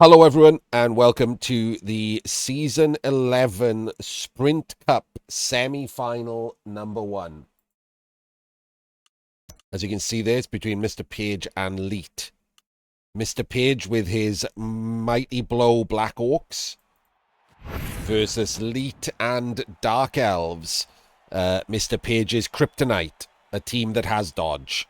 Hello, everyone, and welcome to the Season 11 Sprint Cup semi-final number 1. As you can see there, it's between Mr. Page and Leet. Mr. Page with his Mighty Blow Black Orcs versus Leet and Dark Elves. Mr. Page's Kryptonite, a team that has dodge.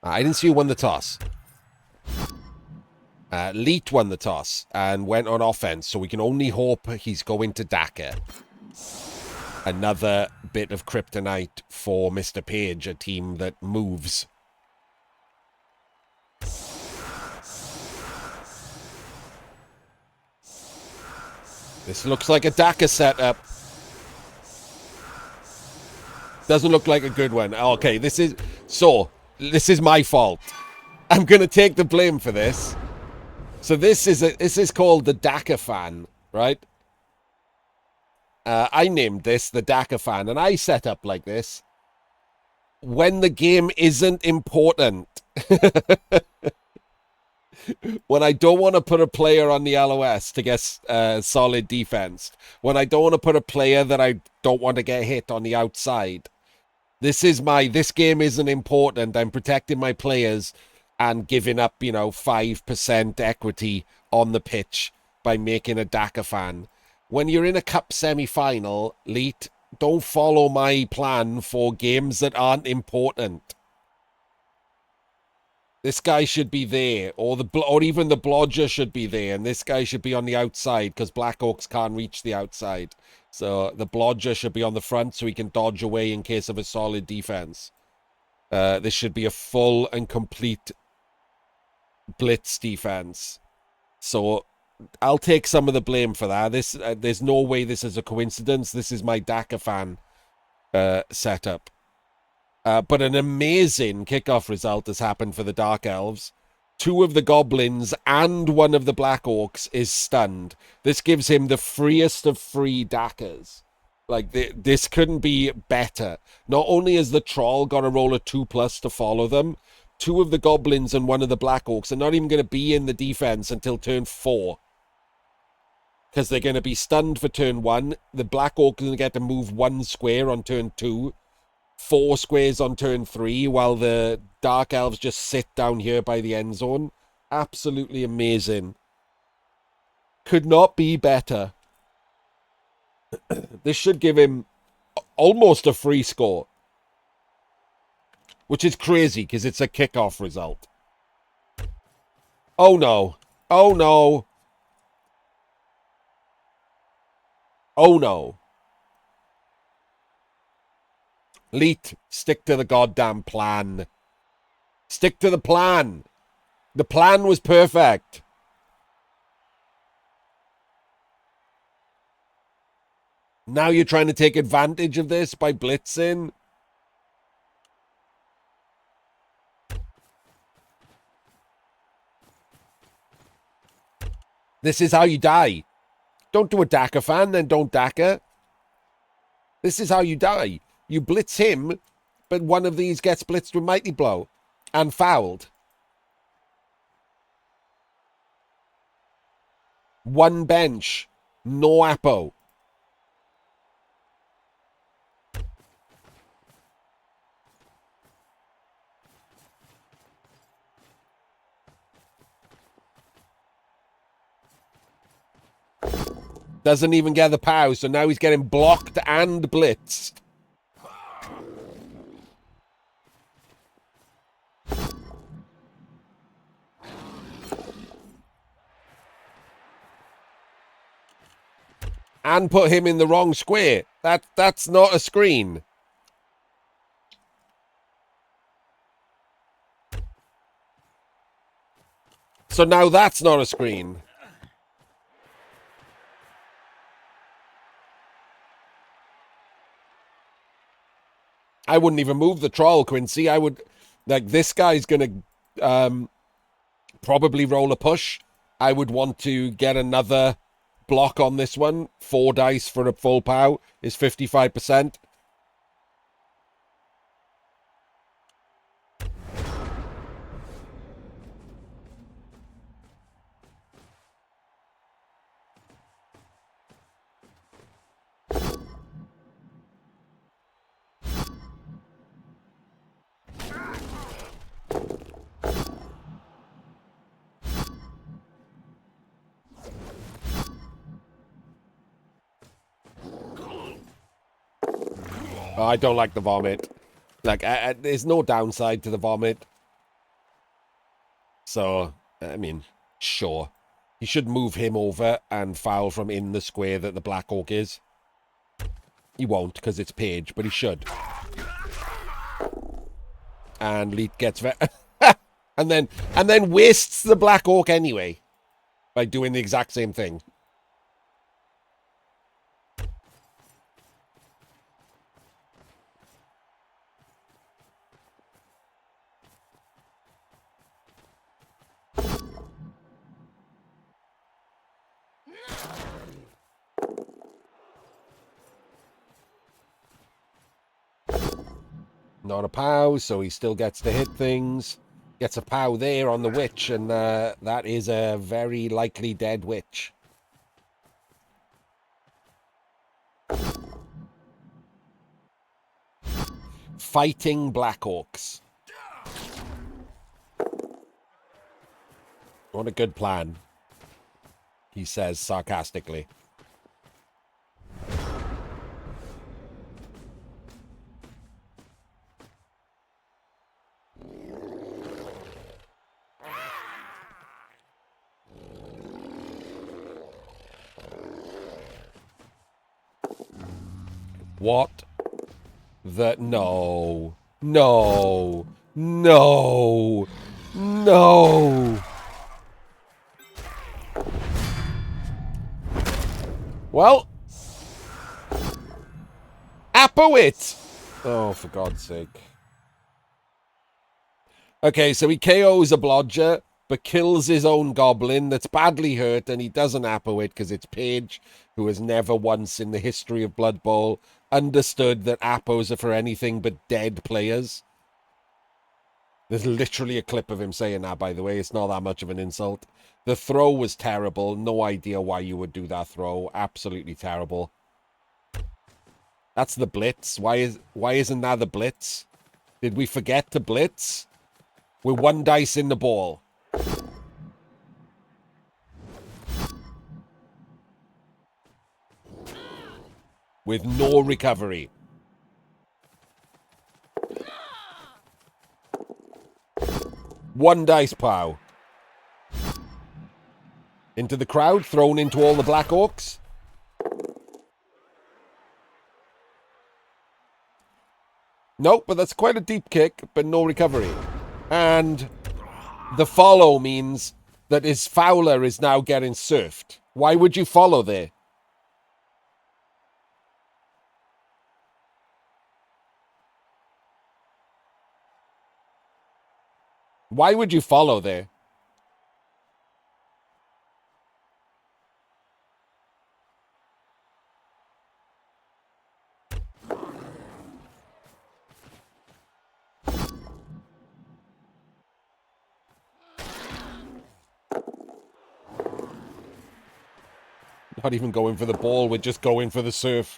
I didn't see who won the toss. Leet won the toss and went on offense, so we can only hope he's going to Daka. Another bit of kryptonite for Mr. Page, a team that moves. This looks like a Daka setup. Doesn't look like a good one. Okay, this is my fault. I'm going to take the blame for this. So this is called the Daka fan, right? I named this the Daka fan, and I set up like this when the game isn't important. When I don't want to put a player on the LOS to get solid defense. When I don't want to put a player that I don't want to get hit on the outside. This game isn't important. I'm protecting my players and giving up, 5% equity on the pitch by making a Daka fan. When you're in a cup semi-final, Leet, don't follow my plan for games that aren't important. This guy should be there, or even the Blodger should be there, and this guy should be on the outside because Black Orcs can't reach the outside. So the Blodger should be on the front so he can dodge away in case of a solid defense. This should be a full and complete blitz defense. So I'll take some of the blame for that. There's no way this is a coincidence. This is my Daka fan setup. But an amazing kickoff result has happened for the Dark Elves. 2 of the Goblins and 1 of the Black Orcs is stunned. This gives him the freest of free Dakas. Like, this couldn't be better. Not only has the Troll got to roll a 2+ to follow them, 2 of the Goblins and 1 of the Black Orcs are not even going to be in the defense until turn 4. Because they're going to be stunned for turn 1. The Black Orc is going to get to move 1 square on turn 2. 4 squares on turn 3, while the Dark Elves just sit down here by the end zone. Absolutely amazing. Could not be better. This should give him almost a free score. Which is crazy, because it's a kickoff result. Oh no. Oh no. Oh no. Leet, stick to the goddamn plan. Stick to the plan. The plan was perfect. Now you're trying to take advantage of this by blitzing. This is how you die. Don't do a Daka fan, then don't Daka. This is how you die. You blitz him, but one of these gets blitzed with Mighty Blow and fouled. 1 bench. No Apo. Doesn't even get the POW, so now he's getting blocked and blitzed. And put him in the wrong square. That's not a screen. So now that's not a screen. I wouldn't even move the Troll, Quincy. I would... Like, this guy's going to probably roll a push. I would want to get another block on this one, 4 dice for a full POW, is 55%. Oh, I don't like the vomit. Like, there's no downside to the vomit. So, I mean, sure. He should move him over and foul from in the square that the Black Orc is. He won't, because it's Page, but he should. And Leet gets... and then wastes the Black Orc anyway. By doing the exact same thing. Not a POW, so he still gets to hit things. Gets a POW there on the witch, and that is a very likely dead witch. Fighting Black Orcs. What a good plan, he says sarcastically. What the... No. No. No. No. Well. Appowit. Oh, for God's sake. Okay, so he KOs a Blodger, but kills his own goblin that's badly hurt, and he doesn't Appowit because it's Page, who has never once in the history of Blood Bowl understood that Appos are for anything but dead players. There's literally a clip of him saying that, by the way. It's not that much of an insult. The throw was terrible. No idea why you would do that throw. Absolutely terrible. That's the blitz. Why isn't that the blitz? Did we forget to blitz? We're 1 dice in the ball. With no recovery. One dice POW. Into the crowd, thrown into all the Black Orcs. Nope, but that's quite a deep kick, but no recovery. And the follow means that his Fowler is now getting surfed. Why would you follow there? Why would you follow there? Not even going for the ball, we're just going for the surf.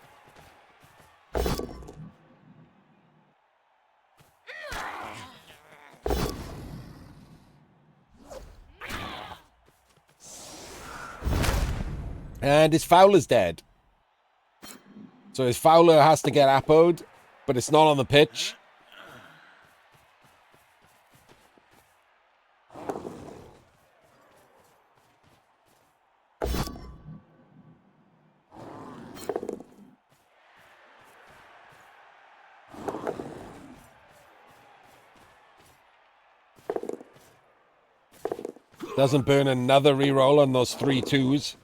And his Fowler's dead. So his Fowler has to get Appoed, but it's not on the pitch. Doesn't burn another reroll on those 3 2s.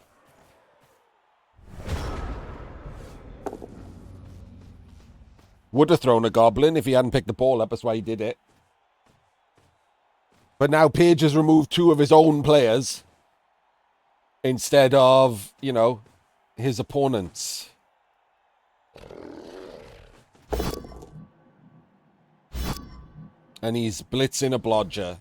Would have thrown a goblin if he hadn't picked the ball up. That's why he did it. But now Page has removed 2 of his own players. instead of, you know, his opponents. And he's blitzing a blodger.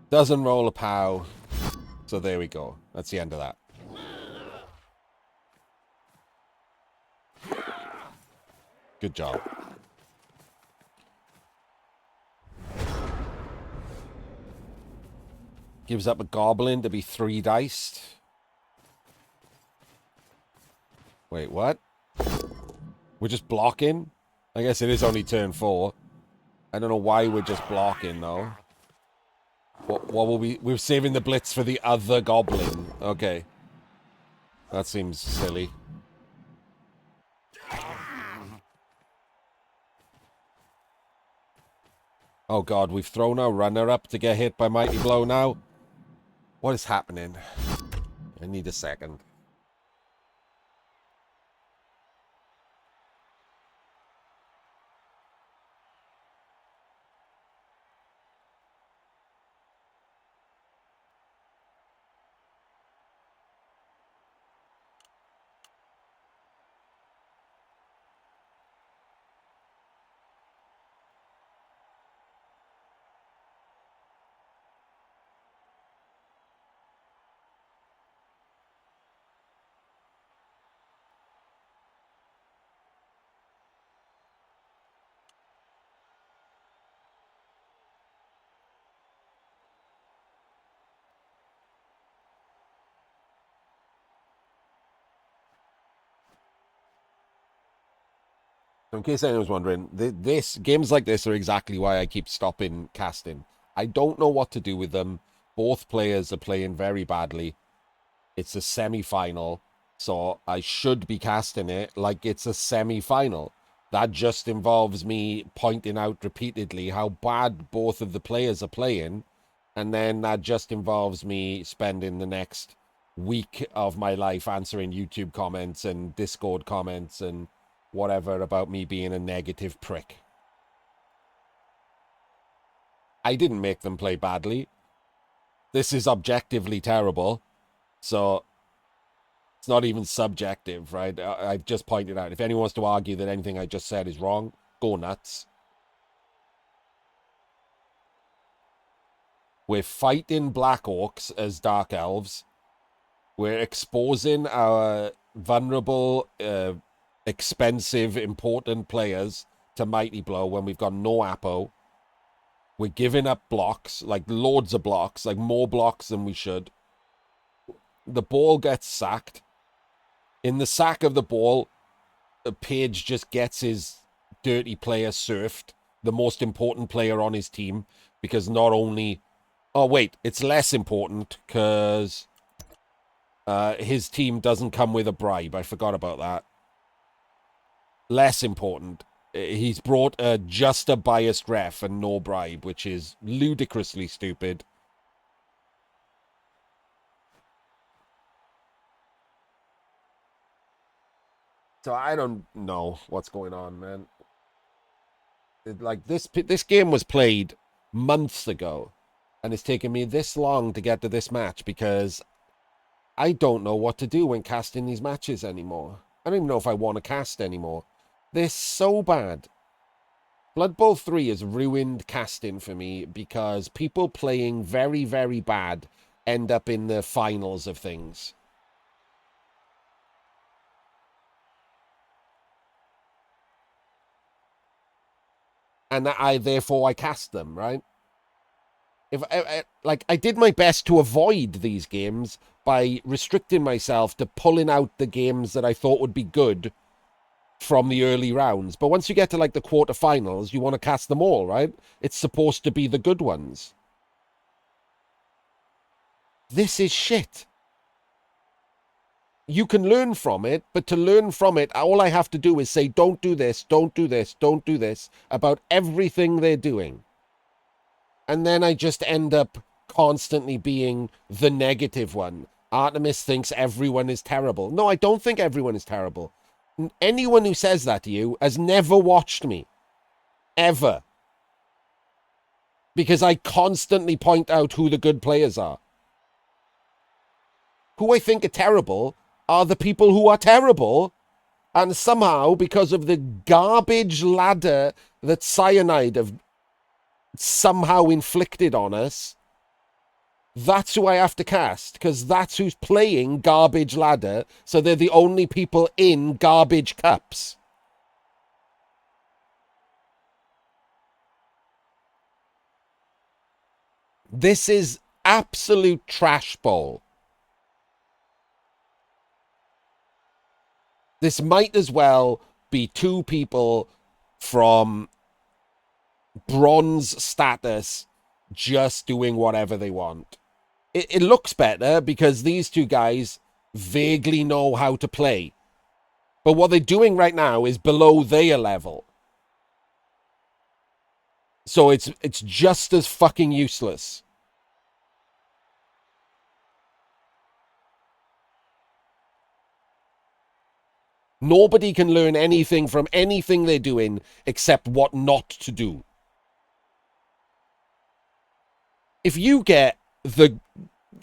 Doesn't roll a POW. So there we go. That's the end of that. Good job. Gives up a goblin to be 3-diced. Wait, what? We're just blocking? I guess it is only turn 4. I don't know why we're just blocking, though. What will we... We're saving the blitz for the other goblin. Okay. That seems silly. Oh god, we've thrown our runner up to get hit by Mighty Blow now. What is happening? I need a second. So in case anyone's wondering, games like this are exactly why I keep stopping casting. I don't know what to do with them. Both players are playing very badly. It's a semi-final, so I should be casting it like it's a semi-final. That just involves me pointing out repeatedly how bad both of the players are playing, and then that just involves me spending the next week of my life answering YouTube comments and Discord comments and whatever about me being a negative prick. I didn't make them play badly. This is objectively terrible, so it's not even subjective, right? I've just pointed out. If anyone wants to argue that anything I just said is wrong, go nuts. We're fighting Black Orcs as Dark Elves. We're exposing our vulnerable, expensive, important players to Mighty Blow when we've got no Apo. We're giving up blocks, like loads of blocks, like more blocks than we should. The ball gets sacked. In the sack of the ball, Page just gets his dirty player surfed, the most important player on his team, because not only... Oh, wait, it's less important because his team doesn't come with a bribe. I forgot about that. Less important. He's brought just a biased ref and no bribe, which is ludicrously stupid. So I don't know what's going on, man. Like, this game was played months ago, and it's taken me this long to get to this match because I don't know what to do when casting these matches anymore. I don't even know if I want to cast anymore. They're so bad. Blood Bowl 3 has ruined casting for me because people playing very, very bad end up in the finals of things. And therefore I cast them, right? If I did my best to avoid these games by restricting myself to pulling out the games that I thought would be good from the early rounds. But once you get to like the quarterfinals, you want to cast them all, right? It's supposed to be the good ones. This is shit. You can learn from it, but to learn from it, all I have to do is say, don't do this, don't do this, don't do this, about everything they're doing. And then I just end up constantly being the negative one. Artemis thinks everyone is terrible. No, I don't think everyone is terrible. Anyone who says that to you has never watched me. Ever. Because I constantly point out who the good players are. Who I think are terrible are the people who are terrible, and somehow, because of the garbage ladder that Cyanide have somehow inflicted on us, that's who I have to cast, because that's who's playing garbage ladder, so they're the only people in garbage cups. This is absolute trash bowl. This might as well be two people from bronze status just doing whatever they want. It looks better because these two guys vaguely know how to play. But what they're doing right now is below their level. So it's just as fucking useless. Nobody can learn anything from anything they're doing except what not to do. If you get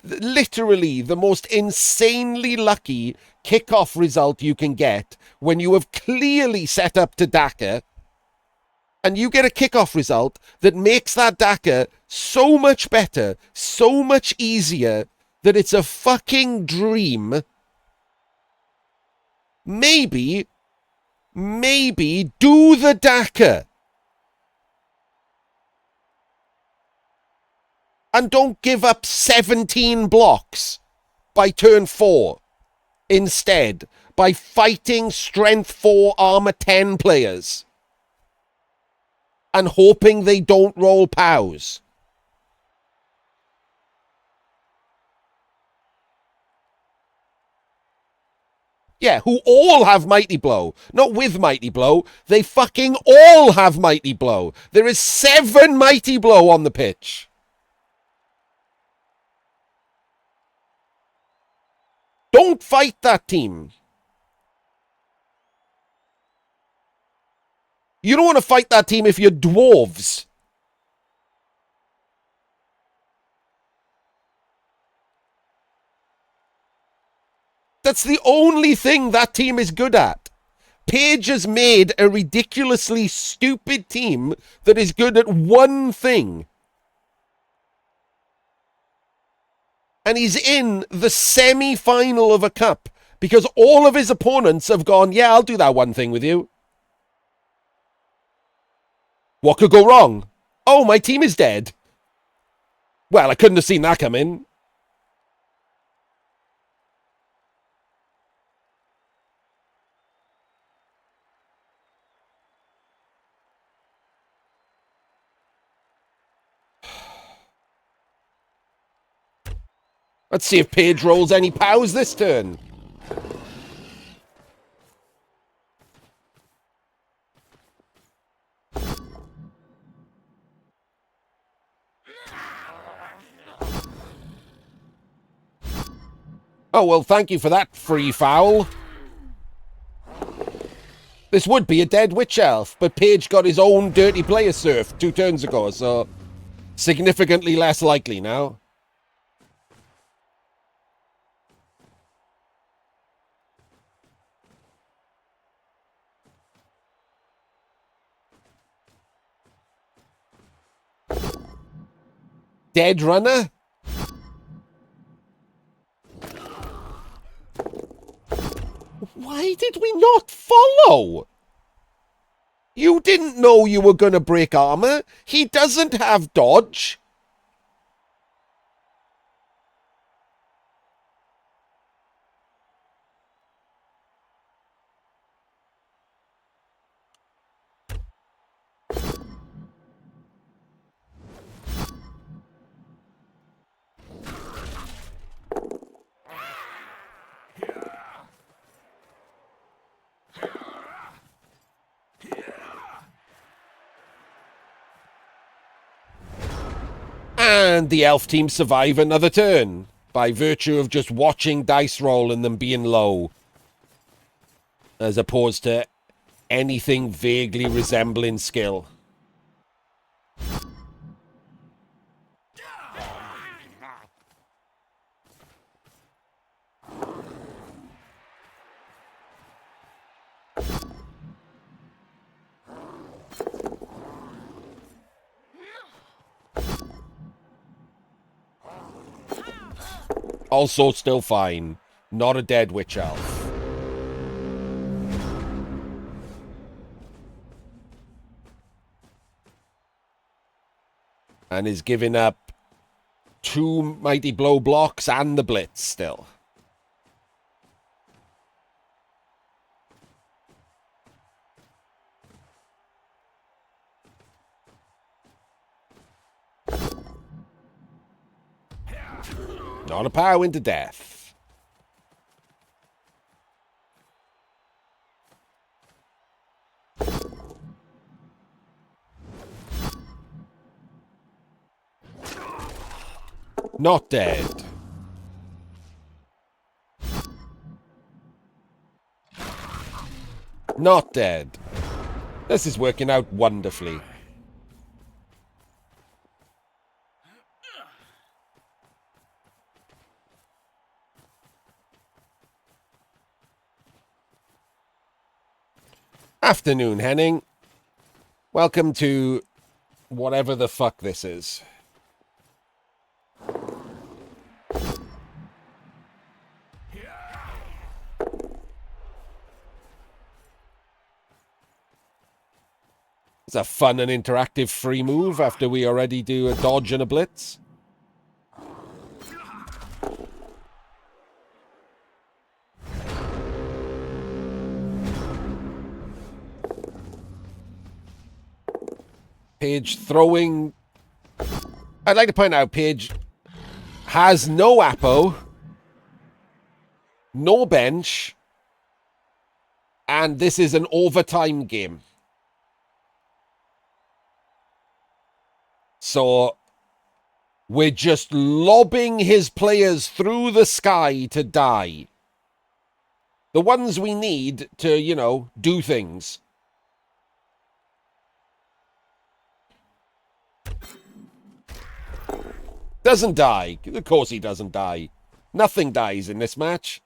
literally the most insanely lucky kickoff result you can get when you have clearly set up to Daka, and you get a kickoff result that makes that Daka so much better, so much easier, that it's a fucking dream, maybe do the Daka. And don't give up 17 blocks by turn 4. Instead, by fighting strength 4, armor 10 players. And hoping they don't roll POWs. Yeah, who all have Mighty Blow. Not with Mighty Blow. They fucking all have Mighty Blow. There is 7 Mighty Blow on the pitch. Don't fight that team. You don't want to fight that team if you're dwarves. That's the only thing that team is good at. Paige has made a ridiculously stupid team that is good at one thing. And he's in the semi-final of a cup because all of his opponents have gone, yeah, I'll do that one thing with you. What could go wrong? Oh, my team is dead. Well, I couldn't have seen that coming. Let's see if Paige rolls any POWs this turn. Oh, well, thank you for that free foul. This would be a dead witch elf, but Paige got his own dirty player surf 2 turns ago, so significantly less likely now. Dead runner? Why did we not follow? You didn't know you were going to break armor. He doesn't have dodge. And the elf team survive another turn by virtue of just watching dice roll and them being low. as opposed to anything vaguely resembling skill. Also still fine. Not a dead witch elf. And is giving up 2 mighty blow blocks and the blitz still. Not a power into death. Not dead. Not dead. This is working out wonderfully. Afternoon, Henning. Welcome to whatever the fuck this is. It's a fun and interactive free move after we already do a dodge and a blitz. Paige throwing... I'd like to point out Paige has no Apo, no bench, and this is an overtime game. So we're just lobbing his players through the sky to die. The ones we need to, you know, do things. Doesn't die. Of course he doesn't die. Nothing dies in this match.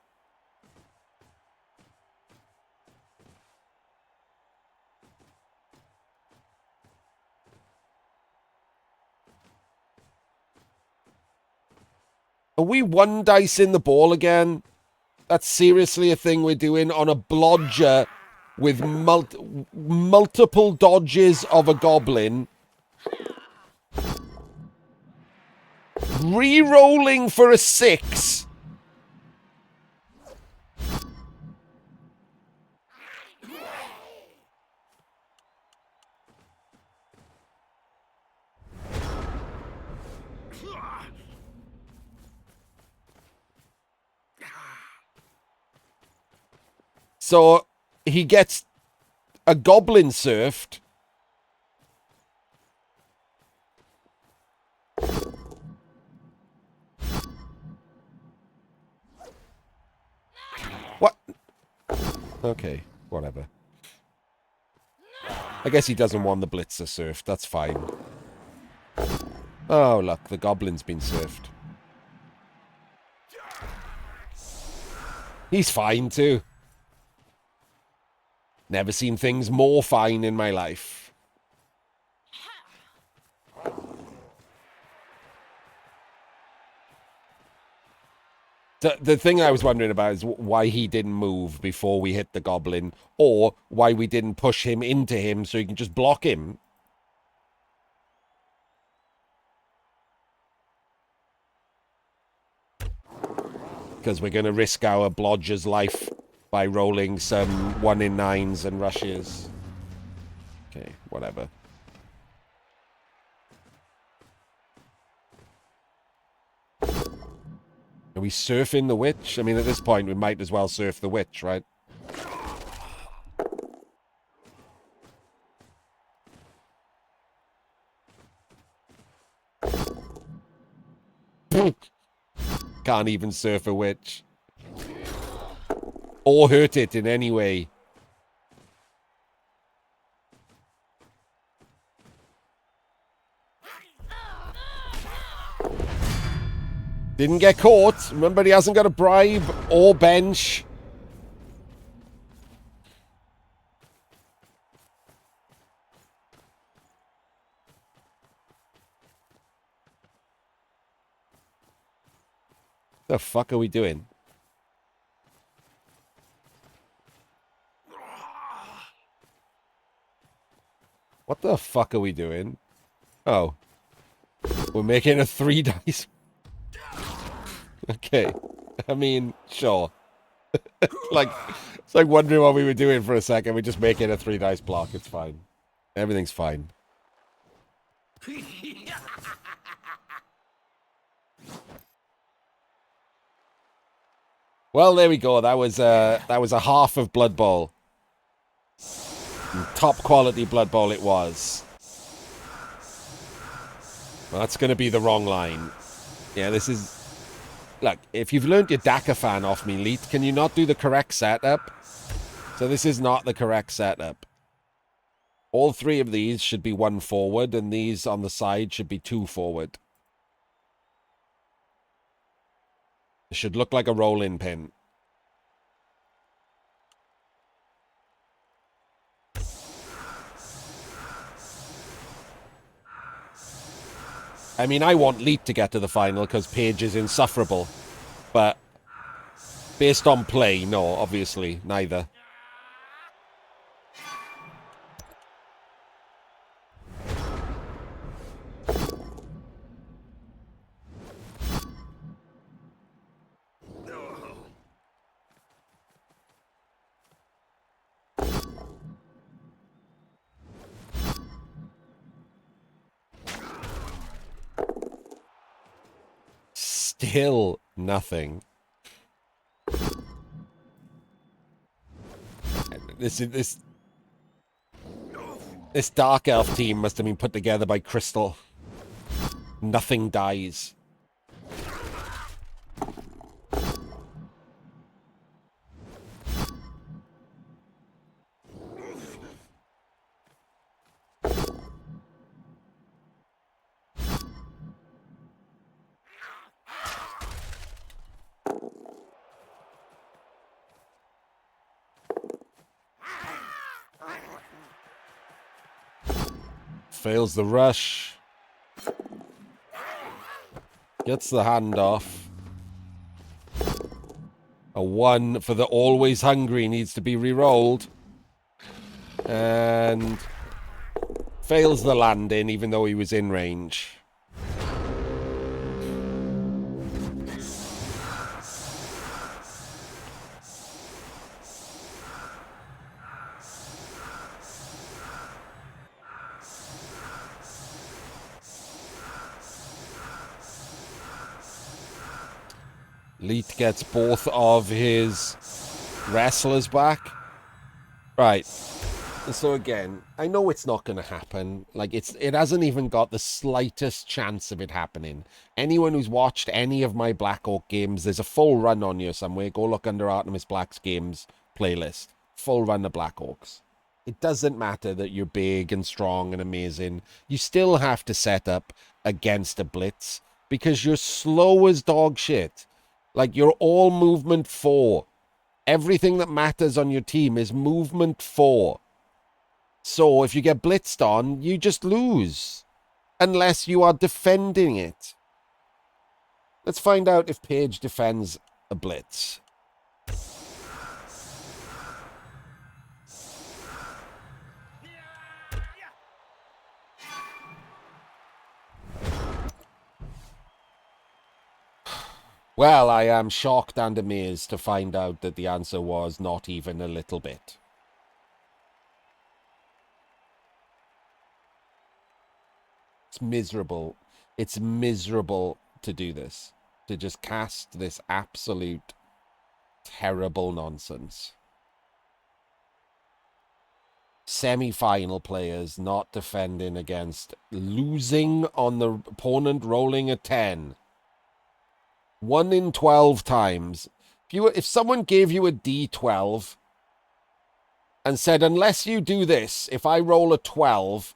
Are we one dice in the ball again? That's seriously a thing we're doing on a blodger with multiple dodges of a goblin. Re-rolling for a 6. So he gets a goblin surfed. What? Okay, whatever. I guess he doesn't want the blitzer surfed. That's fine. Oh, look, the goblin's been surfed. He's fine, too. Never seen things more fine in my life. The thing I was wondering about is why he didn't move before we hit the goblin, or why we didn't push him into him so he can just block him. Because we're going to risk our blodger's life by rolling some 1-in-9s and rushes. Okay, whatever. Are we surfing the witch? I mean, at this point, we might as well surf the witch, right? Can't even surf a witch. Or hurt it in any way. Didn't get caught. Remember, he hasn't got a bribe or bench. The fuck are we doing? What the fuck are we doing? Oh. We're making a 3 dice. Okay. I mean, sure. Like, it's like wondering what we were doing for a second. We're just making a 3 dice block. It's fine. Everything's fine. Well, there we go. That was a half of Blood Bowl. Top quality Blood Bowl it was. Well, that's going to be the wrong line. Yeah, this is... Look, if you've learned your Dakafan off me, Leet, can you not do the correct setup? So this is not the correct setup. All 3 of these should be 1 forward, and these on the side should be 2 forward. It should look like a roll-in pin. I mean, I want Leet to get to the final because Paige is insufferable. But based on play, no, obviously, neither. Still nothing. This Dark Elf team must have been put together by Crystal. Nothing dies. Fails the rush. Gets the handoff. A 1 for the always hungry needs to be re-rolled. And fails the landing even though he was in range. Leet gets both of his wrestlers back. Right. So again, I know it's not going to happen. Like, it hasn't even got the slightest chance of it happening. Anyone who's watched any of my Black Orc games, there's a full run on here somewhere. Go look under Artemis Black's games playlist. Full run of Black Orcs. It doesn't matter that you're big and strong and amazing. You still have to set up against a blitz because you're slow as dog shit. Like, you're all movement 4. Everything that matters on your team is movement 4. So if you get blitzed on, you just lose. Unless you are defending it. Let's find out if Paige defends a blitz. Well, I am shocked and amazed to find out that the answer was not even a little bit. It's miserable. It's miserable to do this. To just cast this absolute terrible nonsense. Semi-final players not defending against losing on the opponent rolling a 10. 1 in 12 times. If someone gave you a D12 and said, unless you do this, if I roll a 12,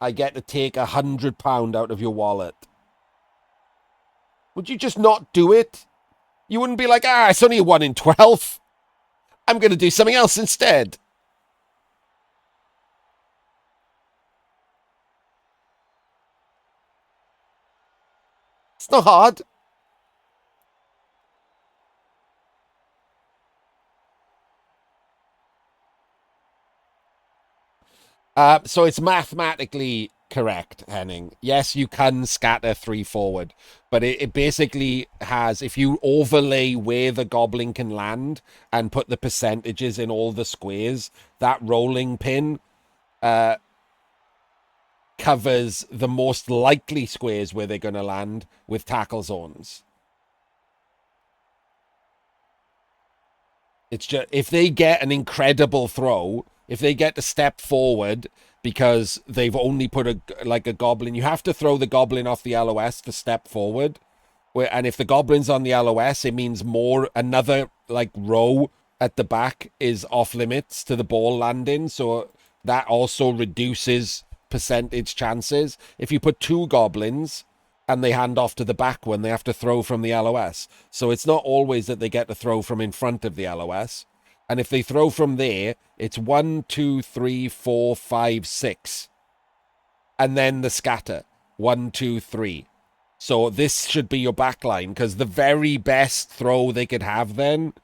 I get to take £100 out of your wallet. Would you just not do it? You wouldn't be like, it's only a 1 in 12. I'm going to do something else instead. It's not hard. So it's mathematically correct, Henning. Yes, you can scatter 3 forward, but it basically has, if you overlay where the goblin can land and put the percentages in all the squares, that rolling pin covers the most likely squares where they're going to land with tackle zones. It's just, if they get an incredible throw, if they get to step forward because they've only put a goblin, you have to throw the goblin off the LOS to step forward. And if the goblin's on the LOS, it means another like row at the back is off limits to the ball landing. So that also reduces percentage chances. If you put 2 goblins and they hand off to the back one, they have to throw from the LOS. So it's not always that they get to throw from in front of the LOS. And if they throw from there, it's 1, 2, 3, 4, 5, 6. And then the scatter. 1, 2, 3. So this should be your backline, because the very best throw they could have then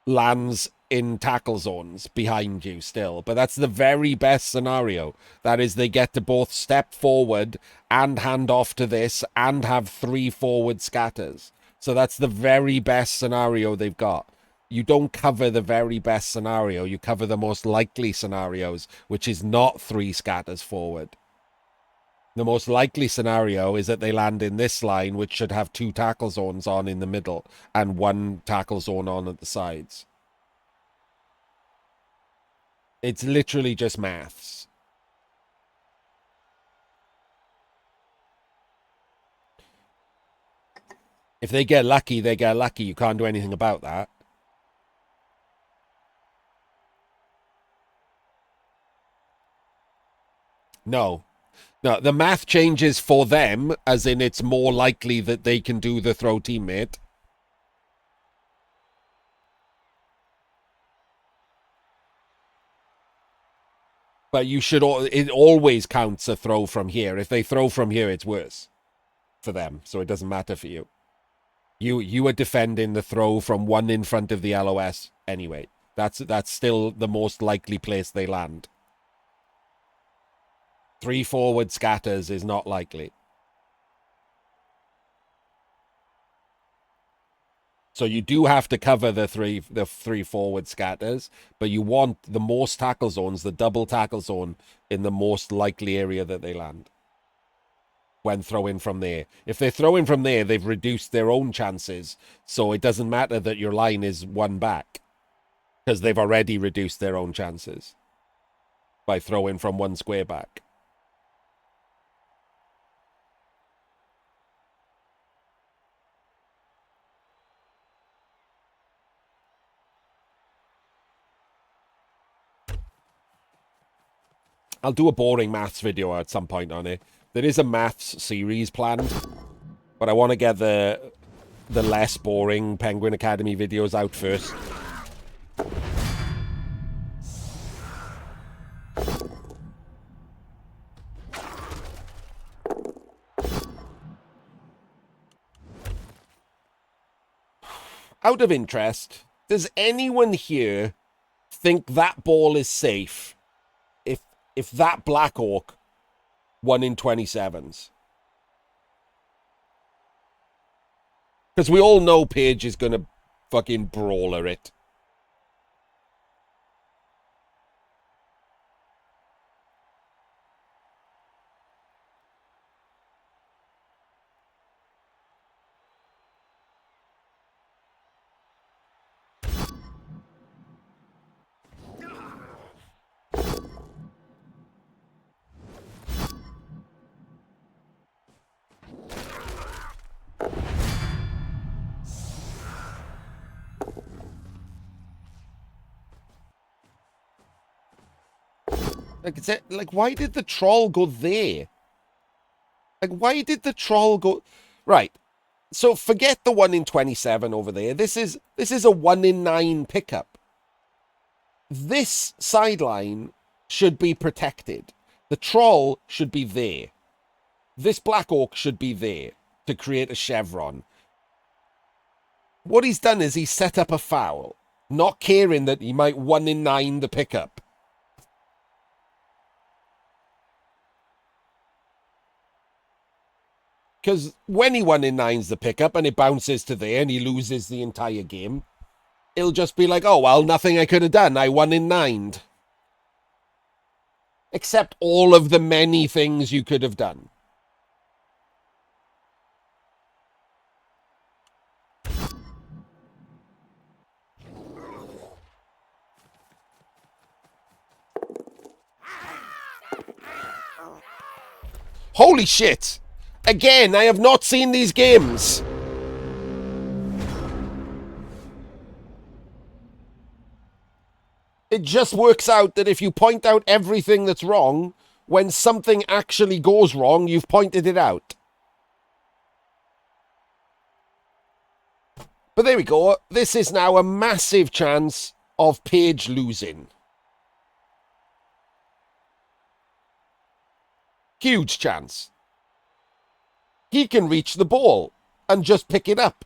lands in tackle zones behind you still. But that's the very best scenario. That is, they get to both step forward and hand off to this and have 3 forward scatters. So that's the very best scenario they've got. You don't cover the very best scenario. You cover the most likely scenarios, which is not 3 scatters forward. The most likely scenario is that they land in this line, which should have 2 tackle zones on in the middle and 1 tackle zone on at the sides. It's literally just maths. If they get lucky, they get lucky. You can't do anything about that. No. No, the math changes for them, as in it's more likely that they can do the throw teammate. But it always counts a throw from here. If they throw from here, it's worse for them, so it doesn't matter for you. You are defending the throw from 1 in front of the LOS anyway. That's still the most likely place they land. 3 forward scatters is not likely. So you do have to cover the three forward scatters, but you want the most tackle zones, the double tackle zone, in the most likely area that they land when throwing from there. If they're throwing from there, they've reduced their own chances, so it doesn't matter that your line is 1 back, because they've already reduced their own chances by throwing from 1 square back. I'll do a boring maths video at some point on it. There is a maths series planned, but I want to get the less boring Penguin Academy videos out first. Out of interest, does anyone here think that ball is safe if that Black Orc won in 27s? Because we all know Paige is going to fucking brawler it. Like, why did the troll go there? Like, why did the troll go... Right. So forget the 1 in 27 over there. This is a 1 in 9 pickup. This sideline should be protected. The troll should be there. This Black Orc should be there to create a chevron. What he's done is he's set up a foul, not caring that he might 1 in 9 the pickup. Because when he 1 in 9s the pickup and it bounces to there and he loses the entire game, it'll just be like, oh, well, nothing I could have done. I 1 in 9'd. Except all of the many things you could have done. Holy shit! Again, I have not seen these games. It just works out that if you point out everything that's wrong, when something actually goes wrong, you've pointed it out. But there we go. This is now a massive chance of Page losing. Huge chance. He can reach the ball and just pick it up.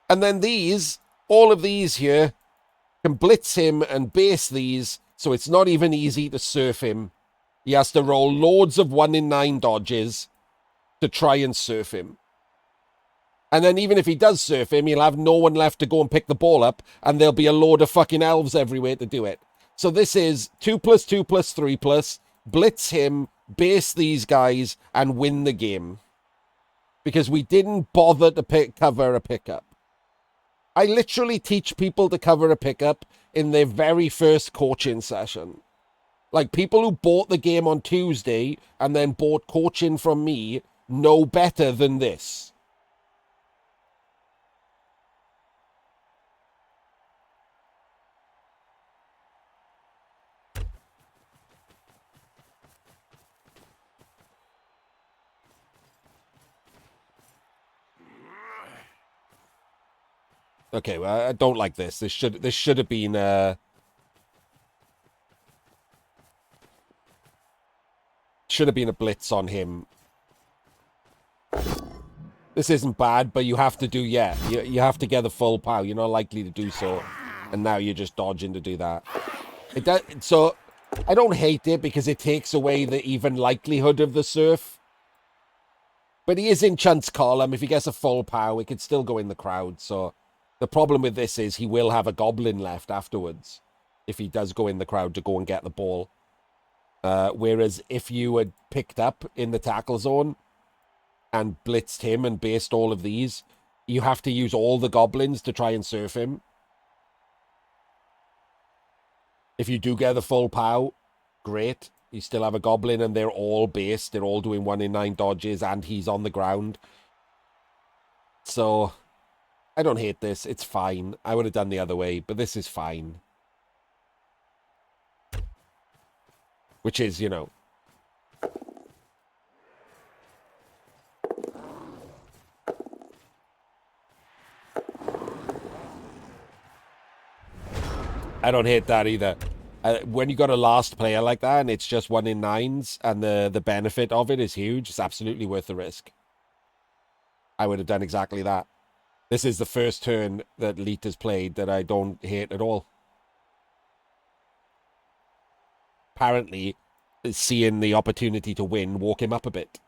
And then these, all of these here, can blitz him and base these, so it's not even easy to surf him. He has to roll loads of 1 in 9 dodges to try and surf him. And then even if he does surf him, he'll have no one left to go and pick the ball up, and there'll be a load of fucking elves everywhere to do it. So this is 2+2+3+, blitz him, base these guys, and win the game. Because we didn't bother to cover a pickup. I literally teach people to cover a pickup in their very first coaching session. Like, people who bought the game on Tuesday and then bought coaching from me know better than this. Okay, well, I don't like this. This should have been should have been a blitz on him. This isn't bad, but you have to do, yeah, you have to get the full pow. You're not likely to do so, and now you're just dodging to do that. It does, so I don't hate it because it takes away the even likelihood of the surf. But he is in Chunt's column. If he gets a full pow, it could still go in the crowd, so... The problem with this is he will have a goblin left afterwards if he does go in the crowd to go and get the ball. Whereas if you had picked up in the tackle zone and blitzed him and based all of these, you have to use all the goblins to try and surf him. If you do get the full pow, great. You still have a goblin and they're all based. They're all doing 1 in 9 dodges and he's on the ground. So... I don't hate this. It's fine. I would have done the other way, but this is fine. Which is, you know... I don't hate that either. When you got a last player like that and it's just 1 in 9s and the benefit of it is huge, it's absolutely worth the risk. I would have done exactly that. This is the first turn that Leet has played that I don't hate at all. Apparently, seeing the opportunity to win woke him up a bit.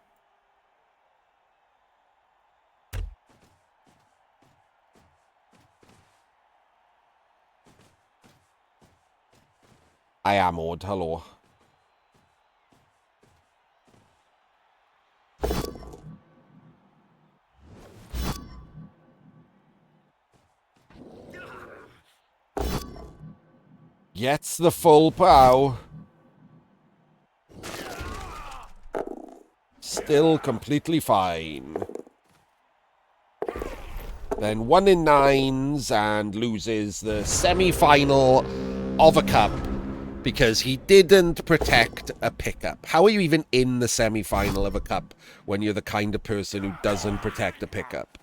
I am odd. Hello. Gets the full pow. Still completely fine. Then 1 in 9s and loses the semi-final of a cup because he didn't protect a pickup. How are you even in the semi-final of a cup when you're the kind of person who doesn't protect a pickup?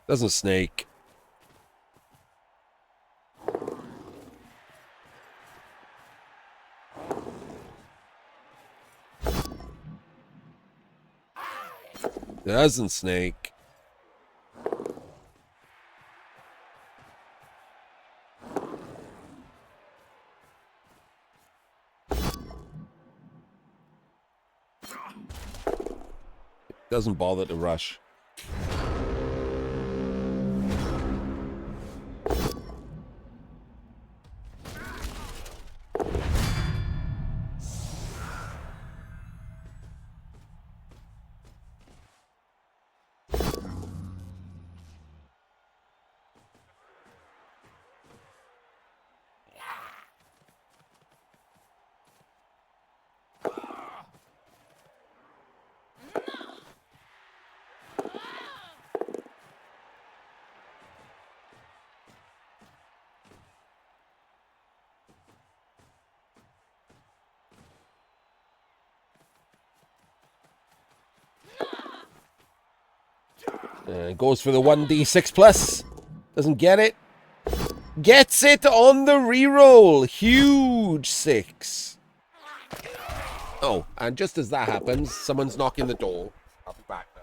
Doesn't snake. Doesn't snake. Doesn't bother to rush. Goes for the 1d6 plus. Doesn't get it. Gets it on the reroll. Huge 6. Oh, and just as that happens, someone's knocking the door. I'll be back now.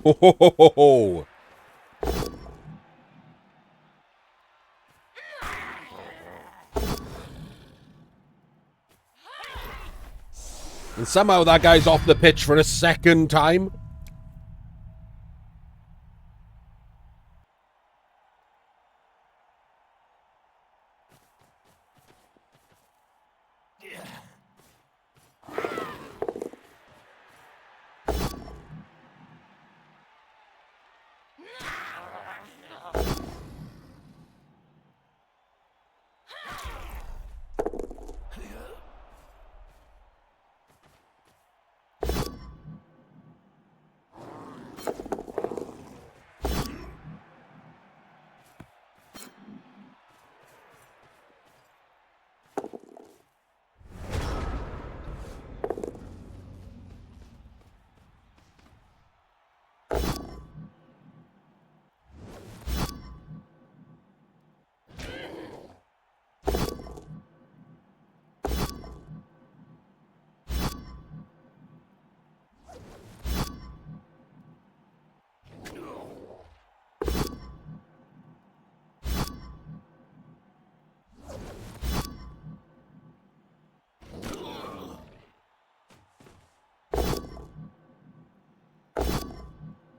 Ho, ho, ho, ho, ho. And somehow that guy's off the pitch for a second time.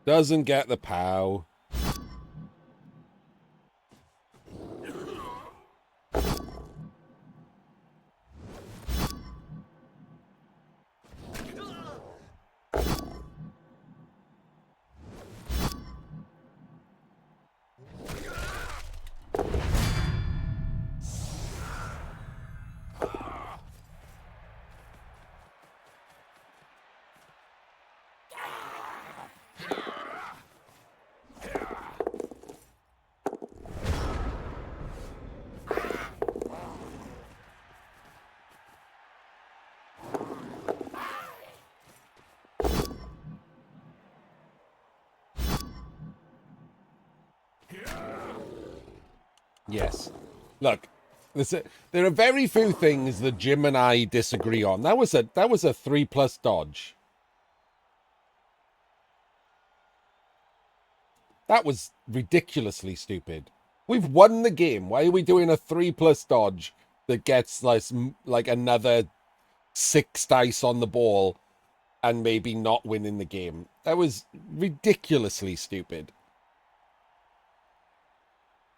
Doesn't get the POW. Yes. Look, there are very few things that Jim and I disagree on. That was a 3+ dodge. That was ridiculously stupid. We've won the game. Why are we doing a 3+ dodge that gets like another 6 dice on the ball and maybe not winning the game? That was ridiculously stupid.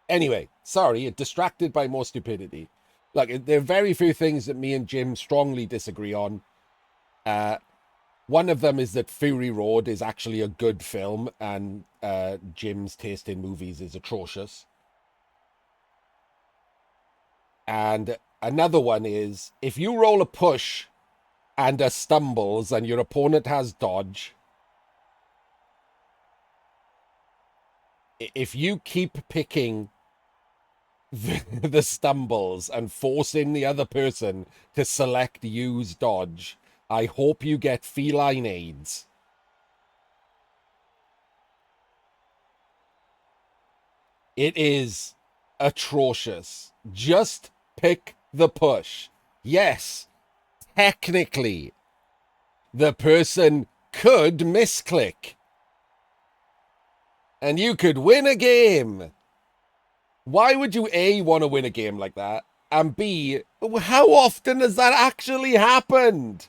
Anyway, sorry, distracted by more stupidity. Look, there are very few things that me and Jim strongly disagree on. One of them is that Fury Road is actually a good film, and Jim's taste in movies is atrocious. And another one is, if you roll a push and a stumbles and your opponent has dodge, if you keep picking the stumbles and forcing the other person to select use dodge, I hope you get feline AIDS. It is atrocious. Just pick the push. Yes, technically, the person could misclick. And you could win a game. Why would you A, want to win a game like that? And B, how often has that actually happened?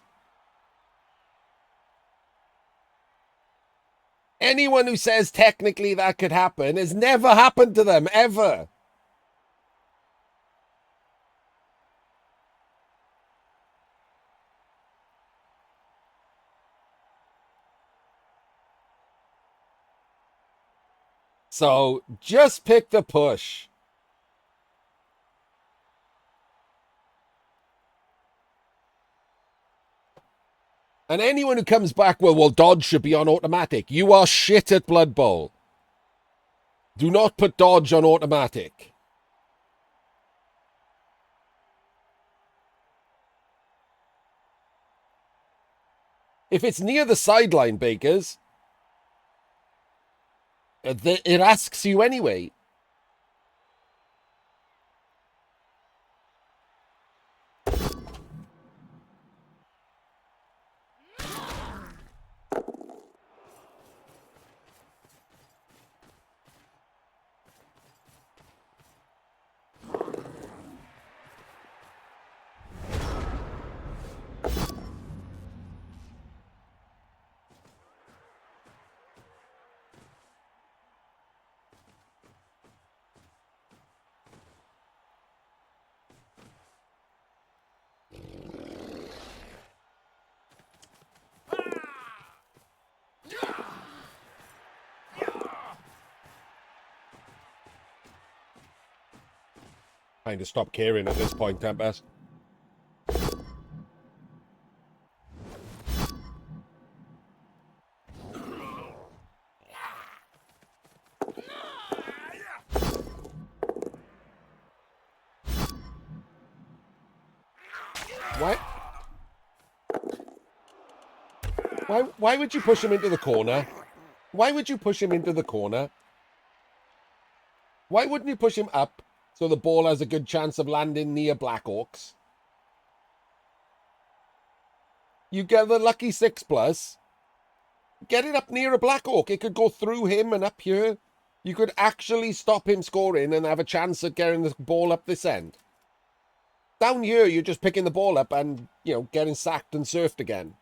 Anyone who says technically that could happen has never happened to them, ever. So just pick the push. And anyone who comes back, well, dodge should be on automatic. You are shit at Blood Bowl. Do not put dodge on automatic. If it's near the sideline, Bakers, it asks you anyway. Kind of stop caring at this point, Tempest. Why would you push him into the corner? Why would you push him into the corner? Why wouldn't you push him up so the ball has a good chance of landing near Black Orcs? You get the lucky 6+. Get it up near a Black Orc. It could go through him and up here. You could actually stop him scoring and have a chance of getting the ball up this end. Down here, you're just picking the ball up and, getting sacked and surfed again.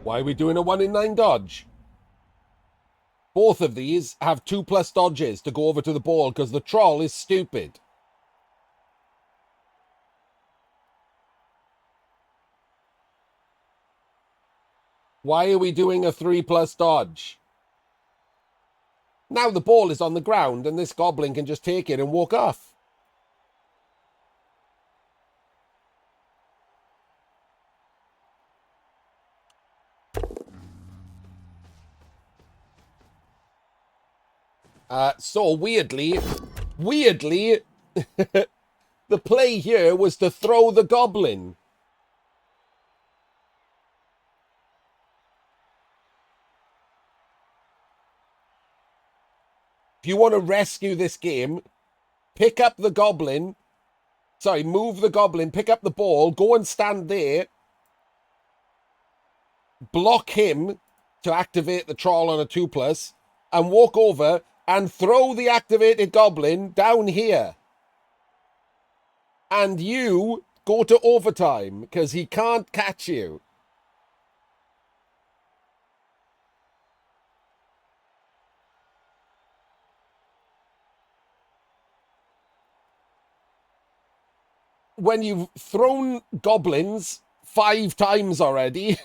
Why are we doing a 1 in 9 dodge? Both of these have 2+ dodges to go over to the ball because the troll is stupid. Why are we doing a 3+ dodge? Now the ball is on the ground and this goblin can just take it and walk off. So weirdly, the play here was to throw the goblin. If you want to rescue this game, pick up the goblin. Sorry, move the goblin, pick up the ball, go and stand there. Block him to activate the troll on a 2+, and walk over and throw the activated goblin down here. And you go to overtime, because he can't catch you. When you've thrown goblins 5 times already,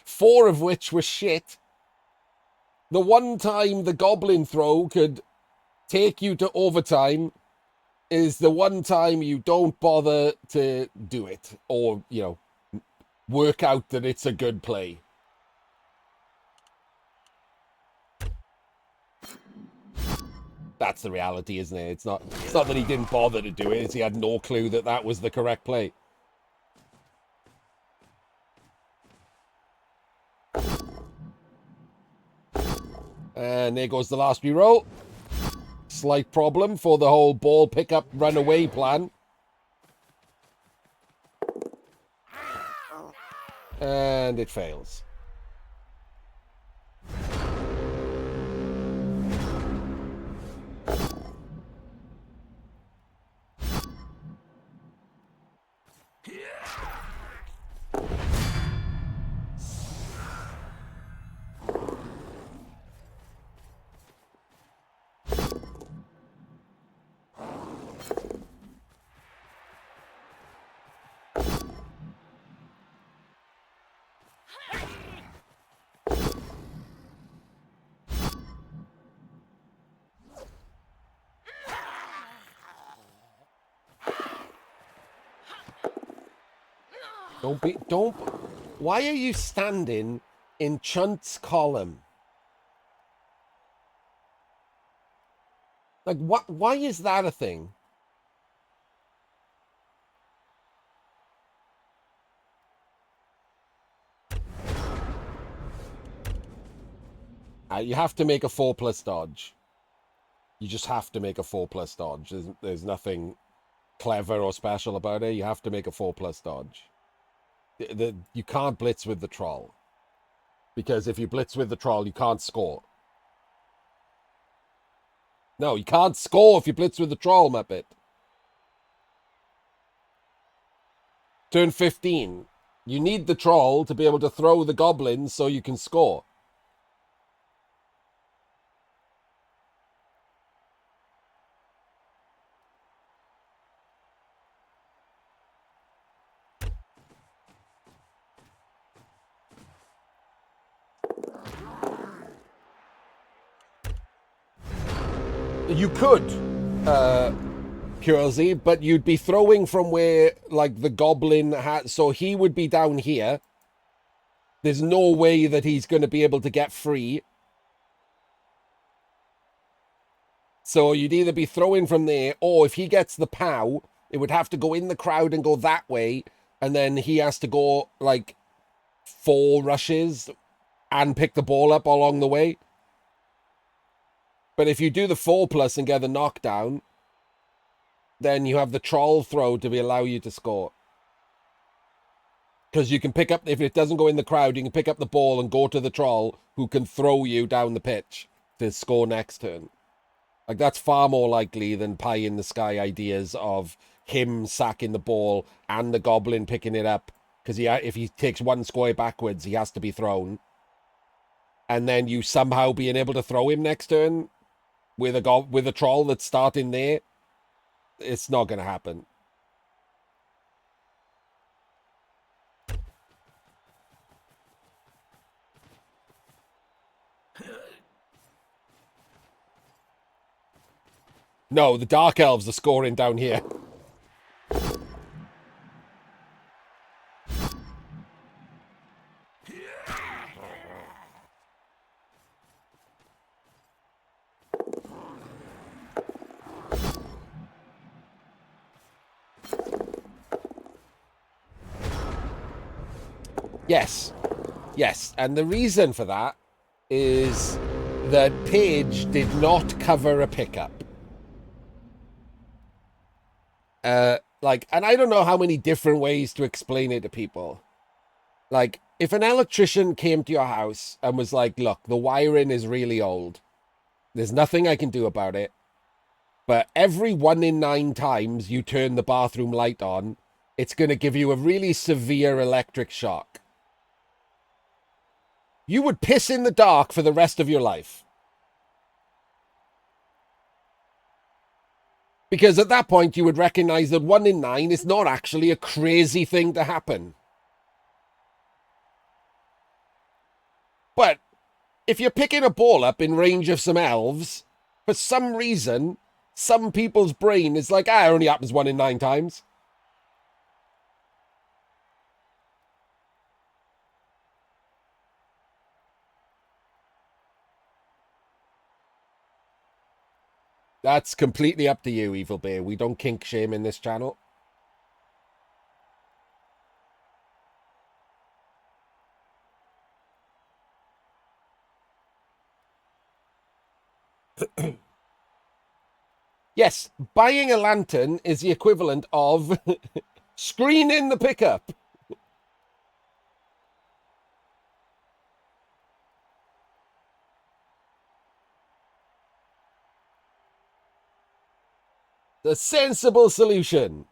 4 of which were shit, the one time the goblin throw could take you to overtime is the one time you don't bother to do it or, work out that it's a good play. That's the reality, isn't it? It's not that he didn't bother to do it. It's he had no clue that that was the correct play. And there goes the last reroll. Slight problem for the whole ball pickup run away plan. And it fails. Why are you standing in Chunt's column? Like, why is that a thing? You have to make a 4+ dodge. You just have to make a 4+ dodge. There's nothing clever or special about it. You have to make a 4+ dodge. You can't blitz with the troll. Because if you blitz with the troll, you can't score. No, you can't score if you blitz with the troll, Muppet. Turn 15. You need the troll to be able to throw the goblins so you can score. You could, Curelsy, but you'd be throwing from where, like, the goblin had. So he would be down here. There's no way that he's going to be able to get free. So you'd either be throwing from there, or if he gets the POW, it would have to go in the crowd and go that way. And then he has to go, like, 4 rushes and pick the ball up along the way. But if you do the 4+ and get the knockdown, then you have the troll throw to allow you to score. Because you can pick up, if it doesn't go in the crowd, you can pick up the ball and go to the troll who can throw you down the pitch to score next turn. Like, that's far more likely than pie in the sky ideas of him sacking the ball and the goblin picking it up. Because if he takes 1 square backwards, he has to be thrown. And then you somehow being able to throw him next turn with a troll that's starting there. It's not going to happen. No, the Dark Elves are scoring down here. Yes. Yes. And the reason for that is that Paige did not cover a pickup. And I don't know how many different ways to explain it to people. Like, if an electrician came to your house and was like, look, the wiring is really old. There's nothing I can do about it. But every 1 in 9 times you turn the bathroom light on, it's going to give you a really severe electric shock. You would piss in the dark for the rest of your life. Because at that point, you would recognize that 1 in 9 is not actually a crazy thing to happen. But if you're picking a ball up in range of some elves, for some reason, some people's brain is like, it only happens 1 in 9 times. That's completely up to you, Evil Bear. We don't kink shame in this channel. Yes, buying a lantern is the equivalent of screening the pickup. The sensible solution.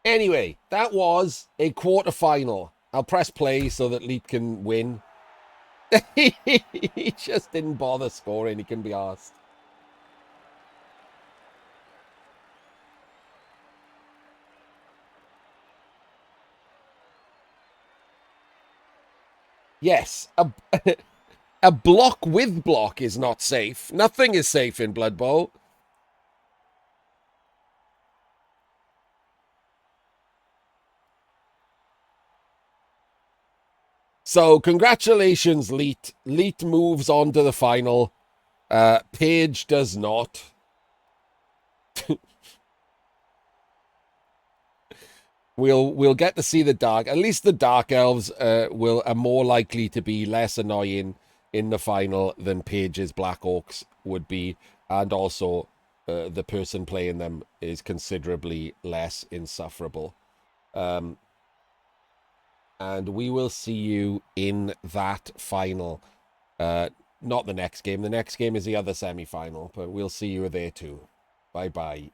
Anyway, that was a quarterfinal. I'll press play so that Leet can win. He just didn't bother scoring. He can be asked. Yes, a block with block is not safe. Nothing is safe in Blood Bowl. So, congratulations, Leet. Leet moves on to the final. Paige does not. We'll get to see the dark. At least the Dark Elves are more likely to be less annoying in the final than Paige's Black Orcs would be, and also the person playing them is considerably less insufferable. and we will see you in that final. Not the next game. The next game is the other semi-final, but we'll see you there too. Bye-bye.